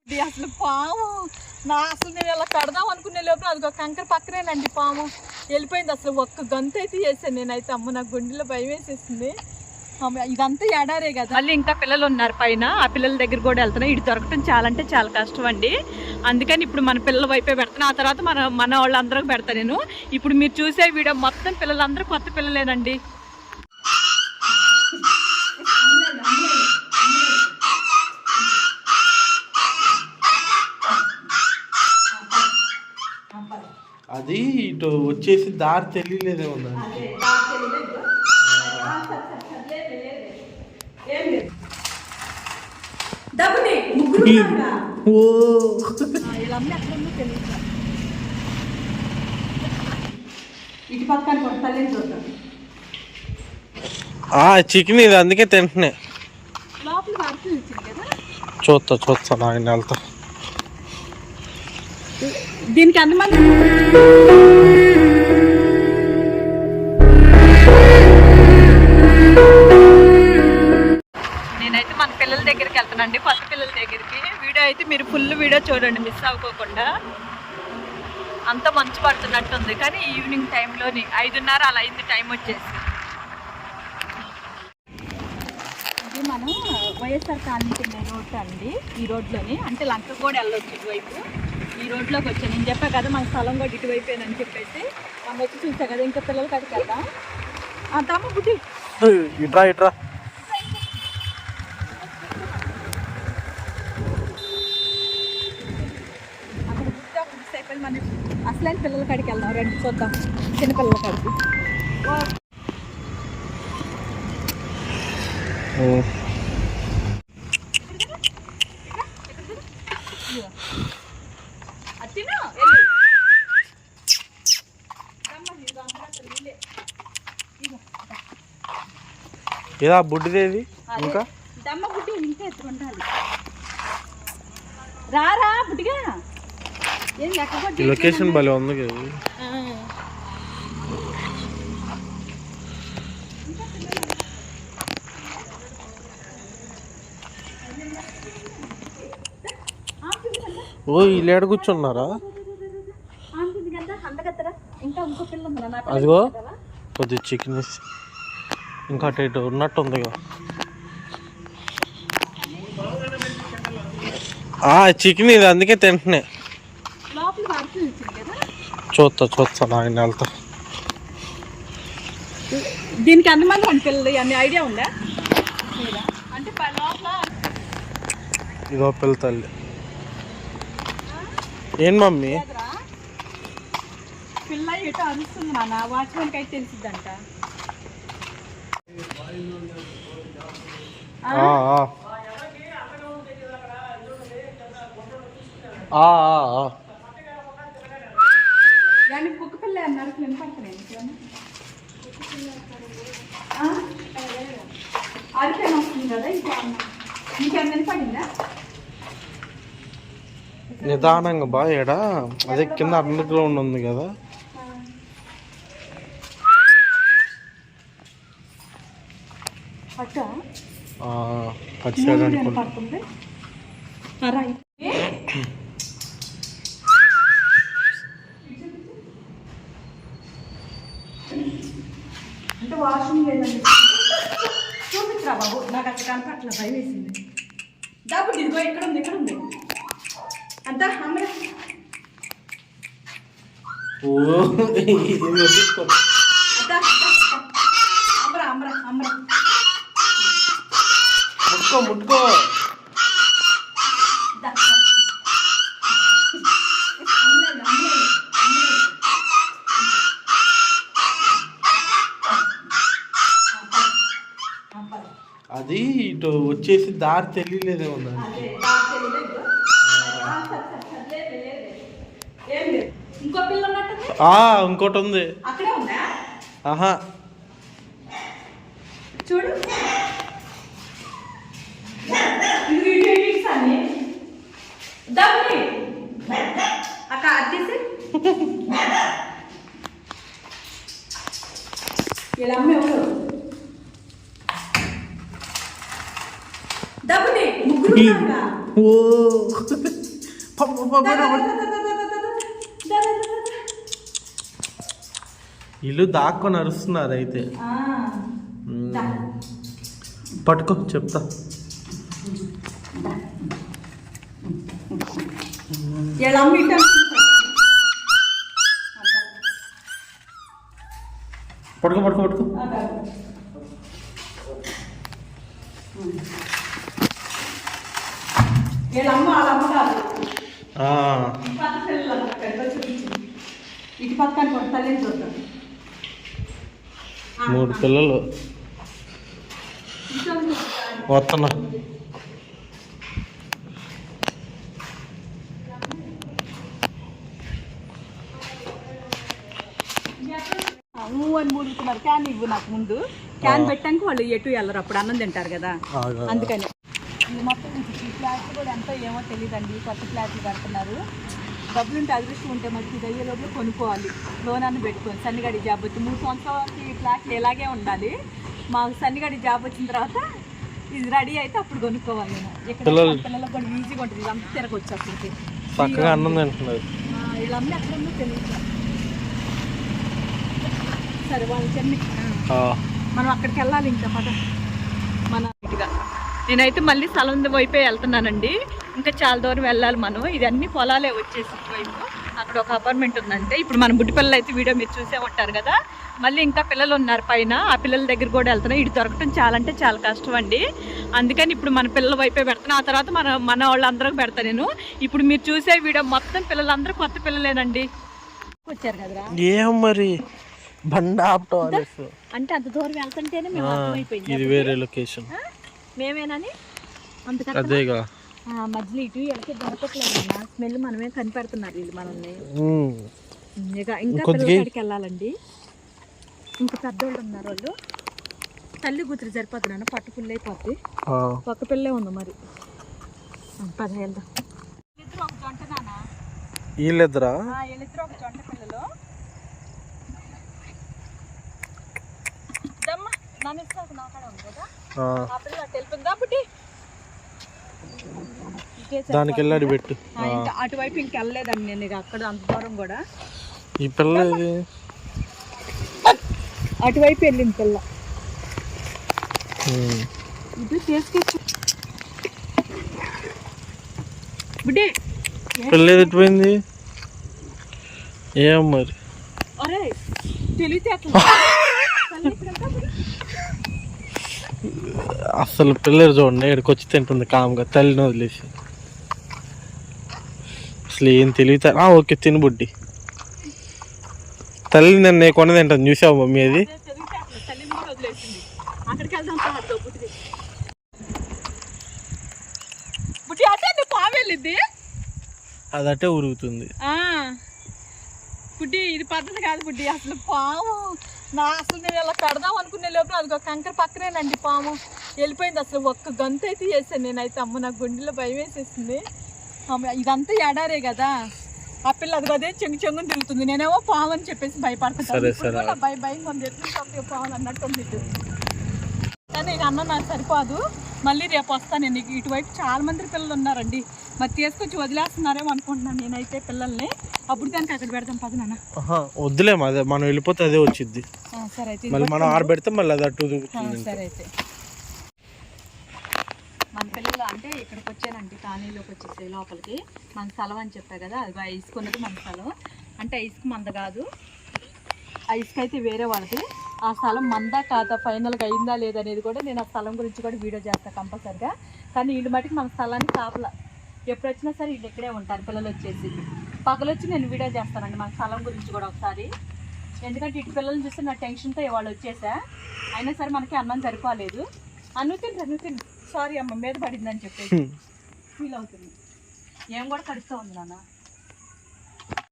అసలు పాము అసలు నేను ఇలా కడదాం అనుకునే లోపల అది ఒక కంకర పక్కనేనండి పాము వెళ్ళిపోయింది. అసలు ఒక్క గంతు అయితే చేశాను నేనైతే. అమ్మ నాకు గుండెలో భయం వేసేసింది. ఇదంతా ఎడారే కదా. మళ్ళీ ఇంకా పిల్లలు ఉన్నారు పైన, ఆ పిల్లల దగ్గర కూడా వెళ్తున్నాయి. ఇటు దొరకటం చాలా అంటే చాలా కష్టం అండి. అందుకని ఇప్పుడు మన పిల్లల వైపే పెడతాను, ఆ తర్వాత మన వాళ్ళందరూ పెడతాను నేను. ఇప్పుడు మీరు చూసే వీడియో మొత్తం పిల్లలందరూ కొత్త పిల్లలేనండి. అది ఇటు వచ్చేసి దారి తెలియలేదేమో. చికెన్ ఇది అందుకే తింటున్నా. చూస్తా నాయన వెళ్తా. దీనికి ఎంతమంది నేనైతే మన పిల్లల దగ్గరికి వెళ్తానండి, కొత్త పిల్లల దగ్గరికి. వీడియో అయితే మీరు ఫుల్ వీడియో చూడండి, మిస్ అవ్వకోకుండా. అంత మంచు పడుతున్నట్టుంది, కానీ ఈవినింగ్ టైంలోని 5:30 అలా అయింది టైం వచ్చేసి. ఇది మనం వైఎస్ఆర్ కాలనీకి వెళ్ళే రోడ్ అండి. ఈ రోడ్లోని అంటే లంక కూడా వెళ్ళొచ్చు ఇటువైపు. ఈ రోడ్లోకి వచ్చాను, నేను చెప్పా కదా మన స్థలం కూడా ఇటువైపోయానని చెప్పేసి. మనం వచ్చి చూసా కదా, ఇంకా పిల్లలు కడికి వెళ్దాం. తమ్మ బుద్ధి ఇట్రా అక్కడ మన అసలైన పిల్లల కాడికి వెళ్దాం, రండి చూద్దాం చిన్నపిల్లల కాడికి. ఏదా బుడ్డిదేది ఇంకా దమ్మ బుడ్డి ఇంకా ఎత్తు ఉండాలి. రారా బుడ్డిగా. లొకేషన్ భలే ఉంది కదా. ఓ వీళ్ళు ఏడ కూర్చున్నారా? అదిగో కొద్దిగా చికెన్ ఇంకా అటు ఉన్నట్టు ఉంది కదా. చికెన్ ఇది అందుకే తింటున్నా. చూస్తా నాయన వెళ్తా. దీనికి ఎంతమంది మన పిల్లలు అన్ని ఐడియా ఉందా? అంటే ఇదో పిల్ల తల్లి. ఏం మమ్మీ పిల్ల ఎటో అరుస్తుంది నాన్న, వాచ్మెన్కి అయితే తెలిసిద్దంట. కుక్క పిల్ల అన్నారు, వినపడుతున్నాయి. అరిపైన వస్తుంది కదా, ఇంకేం వినపడిందా? నిదానంగా బా ఏడా అదే కింద అండర్ గ్రౌండ్ ఉంది కదా. అటు సైడ్ అనుకుంటా. అంటే వాష్రూమ్ లేదండి, చూపించరా బాబు. నాకు అసలు కనపట్ల భయం వేసింది. డబ్బు ఇదిగో ఇక్కడ ఉంది అంతా అమ్మరా. ముట్టుకో అది ఇటు వచ్చేసి దారి తెలియలేదేమో. ఇంకోటి ఉంది. ఆహా చూడు అక్క అచ్చేసి ఇలా అమ్మ ఎవరు డబ్బుని ముగ్గురు ఇల్లు దాక్కొని అరుస్తున్నారు అయితే. పట్టుకో చెప్తా. పట్టుకో పట్టుకో పట్టుకో. ఇటు పక్కన తల్లిని చూద్దాం. 3 పిల్లలు వస్తున్నా. అని మూడుతున్నారు. క్యాన్ ఇవ్వు నాకు ముందు. క్యాన్ పెట్టాక వాళ్ళు ఎటు వెళ్ళరు, అప్పుడు అన్నం తింటారు కదా, అందుకని. మొత్తం ఈ ఫ్లాట్లు కూడా ఎంతో ఏమో తెలియదండి. కొత్త ఫ్లాట్లు కడుతున్నారు. డబ్బులు ఉంటే అదృష్టం ఉంటే మంచి అయ్యే లోపల కొనుక్కోవాలి. లోన్ అన్న పెట్టుకోవాలి. సన్నిగడి జాబ్ వచ్చి 3 సంవత్సరాలకి ఈ ఫ్లాట్లు ఇలాగే ఉండాలి. మాకు సన్నిగడి జాబ్ వచ్చిన తర్వాత ఇది రెడీ అయితే అప్పుడు కొనుక్కోవాలి. నేను ఇక్కడ పిల్లలకు కూడా ఈజీగా ఉంటుంది. ఇదంతా తిరగొచ్చు అప్పటికి. చక్కగా అన్నం తింటున్నారు. వీళ్ళన్నీ ఎక్కడ ఉందో తెలియదు. సరే వాళ్ళు చెన్ని మనం అక్కడికి వెళ్ళాలి. ఇంకా మన ఇటుగా నేనైతే మళ్ళీ స్థలం వైపే వెళ్తున్నానండి. ఇంకా చాలా దూరం వెళ్ళాలి మనం. ఇదన్నీ పొలాలే వచ్చేసి వైపు అక్కడ ఒక అపార్ట్మెంట్ ఉందంటే. ఇప్పుడు మన బుడ్డి పిల్లలు అయితే వీడియో మీరు చూసే ఉంటారు కదా. మళ్ళీ ఇంకా పిల్లలు ఉన్నారు పైన. ఆ పిల్లల దగ్గర కూడా వెళ్తున్నాయి. ఇటు దొరకటం చాలా అంటే చాలా కష్టం అండి. అందుకని ఇప్పుడు మన పిల్లల వైపే పెడతాను. ఆ తర్వాత మన వాళ్ళందరికీ పెడతాను నేను. ఇప్పుడు మీరు చూసే వీడియో మొత్తం పిల్లలందరూ కొత్త పిల్లలేనండి. వచ్చారు కదరా. ఏం మరి అంటే అంత దూరం వెళ్తుంటేనే మేము అర్థమైపోయింది ఇది వేరే లొకేషన్ మేమేనని. అదేగా మధ్యలో ఇటు వెళ్తే దొరకట్లేదు. స్మెల్ మనమే కనిపెడుతున్నారు వీళ్ళు మనల్ని. ఇంకా పిల్లలకి వెళ్ళాలండి. ఇంకా పెద్దోళ్ళు ఉన్నారు. వాళ్ళు తల్లి కూతురు సరిపోతున్నాను. పట్టు పుల్లు అయిపోద్ది. పక్క పిల్లే ఉంది మరి. 10 వెళ్దాం. వీళ్ళిద్దరు ఒక జంట నాన్న. వీళ్ళిద్దరు ఒక జంట పిల్లలు. దానికి వెళ్ళాడు పెట్టు. అటువైపు ఇంకెళ్ళలేదండి నేను. అక్కడ అంత దూరం కూడా ఈ పిల్ల అటువైపు వెళ్ళింది పిల్ల. ఇది తీసుకొచ్చి పిల్ల ఎదిపోయింది. ఏం మరి అరే తెలివితే అసలు పిల్లలు చూడండి ఎక్కడికి వచ్చి తింటుంది కామ్గా తల్లిని వదిలేసి. అసలు ఏం తెలియతా. ఓకే తిను బుడ్డి. తల్లి నన్ను కొన తింటాను చూసావు మమ్మీ. అది అదటే ఉరుగుతుంది. బుడ్డి ఇది పద్ధతి కాదు బుడ్డి. అసలు పాము అసలు నేను ఇలా కడదాం అనుకునే లోపల అది ఒక కంకర పక్కనేనండి పాము వెళ్ళిపోయింది. అసలు ఒక్క గంతు అయితే చేశాను నేనైతే. అమ్మ నాకు గుండెలో భయం వేసేసింది. ఇదంతా ఎడారే కదా. ఆ పిల్ల అది అదే చెంగుని తిరుగుతుంది. నేనేమో పాము అని చెప్పేసి భయపడుతున్నాను. భయం ఉంది. ఎట్లు పాము అన్నట్టుంది. కానీ ఇక అన్న నాకు సరిపోదు. మళ్ళీ రేపు వస్తాను నేను. ఇటువైపు చాలా మంది పిల్లలు ఉన్నారండి. మరి తీసుకొచ్చి వదిలేస్తున్నారేమో అనుకుంటున్నాను నేనైతే పిల్లల్ని. అప్పుడు దానికి అక్కడ పెడతాం. పది నాన్న వద్దులేము. అదే మనం వెళ్ళిపోతే అదే వచ్చింది. సరే అయితే మళ్ళీ మనం ఆరబెడితే మళ్ళీ అది అటు. సరే అయితే మన పిల్లలు అంటే ఇక్కడికి వచ్చానండి. కాలనీలోకి వచ్చేసి లోపలికి మన స్థలం అని చెప్పా కదా. అది ఇసుకున్నది మన స్థలం. అంటే ఇసుక మంద కాదు. ఆ ఇసుక అయితే వేరే వాళ్ళది. ఆ స్థలం మందా కాదా ఫైనల్గా అయిందా లేదనేది కూడా నేను ఆ స్థలం గురించి కూడా వీడియో చేస్తాను కంపల్సరిగా. కానీ వీళ్ళు మటుకు మన స్థలాన్ని కాపలా ఎప్పుడు వచ్చినా సరే వీళ్ళు ఇక్కడే ఉంటారు. పిల్లలు వచ్చేసి పగలొచ్చి నేను వీడియో చేస్తానండి మన స్థలం గురించి కూడా ఒకసారి. ఎందుకంటే ఇటు పిల్లల్ని చూస్తే నా టెన్షన్తో ఇవాళ వచ్చేసా. అయినా సరే మనకి అన్నం సరిపోలేదు. అనుకుని సారీ అమ్మ మీద పడిందని చెప్పేసి ఫీల్ అవుతుంది. ఏం కూడా కడుస్తూ ఉంది నాన్న.